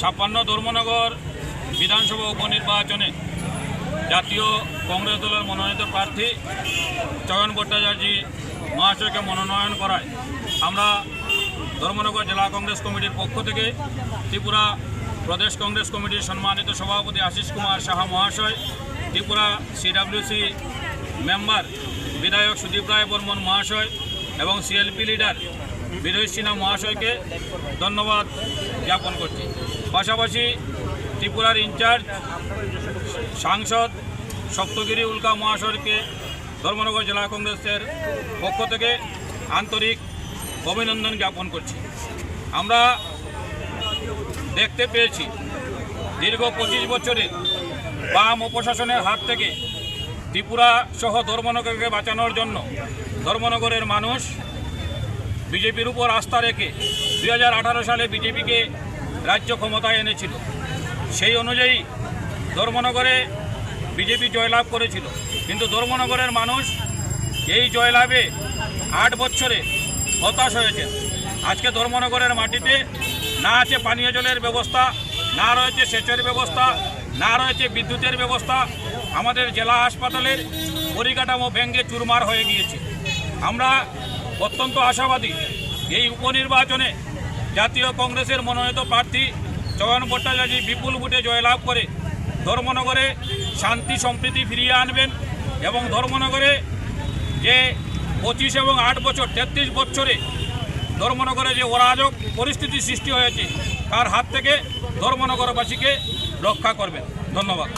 56 ধর্মনগর বিধানসভা উপনির্বাচনে জাতীয় কংগ্রেস দলের মনোনীত প্রার্থী চয়ন ভট্টাচার্য মহাশয়কে মনোনয়ন করায় আমরা ধর্মনগর জেলা কংগ্রেস কমিটির পক্ষ থেকে ত্রিপুরা প্রদেশ কংগ্রেস কমিটির সম্মানিত সভাপতি আশিস কুমার সাহা মহাশয়, ত্রিপুরা সিডব্লিউসি মেম্বার বিধায়ক সুদীপ রায় বর্মন মহাশয় এবং সিএলপি লিডার বিজয় সিনহা মহাশয়কে ধন্যবাদ জ্ঞাপন করছি। পাশাপাশি ত্রিপুরার ইনচার্জ সাংসদ সপ্তগিরি উল্কা মহাশয়কে ধর্মনগর জেলা কংগ্রেসের পক্ষ থেকে আন্তরিক অভিনন্দন জ্ঞাপন করছি। আমরা দেখতে পেয়েছি দীর্ঘ 25 বছরে বাম অপশাসনের হাত থেকে ত্রিপুরা সহ ধর্মনগরকে বাঁচানোর জন্য ধর্মনগরের মানুষ বিজেপির উপর আস্থা রেখে 2018 সালে বিজেপিকে রাজ্য ক্ষমতায় এনেছিল। সেই অনুযায়ী ধর্মনগরে বিজেপি জয়লাভ করেছিল, কিন্তু ধর্মনগরের মানুষ এই জয়লাভে 8 বছরে হতাশ হয়েছে। আজকে ধর্মনগরের মাটিতে না আছে পানীয় জলের ব্যবস্থা, না রয়েছে সেচের ব্যবস্থা, না রয়েছে বিদ্যুতের ব্যবস্থা। আমাদের জেলা হাসপাতালের পরিকাঠামো ভেঙে চুরমার হয়ে গিয়েছে। আমরা অত্যন্ত আশাবাদী এই উপনির্বাচনে জাতীয় কংগ্রেসের মনোনীত প্রার্থী চয়ন ভট্টাচার্য বিপুল ভোটে জয়লাভ করে ধর্মনগরে শান্তি সম্প্রীতি ফিরিয়ে আনবেন এবং ধর্মনগরে যে 25 এবং 8 বছর 33 বছরে ধর্মনগরে যে অরাজক পরিস্থিতি সৃষ্টি হয়েছে তার হাত থেকে ধর্মনগরবাসীকে রক্ষা করবেন। ধন্যবাদ।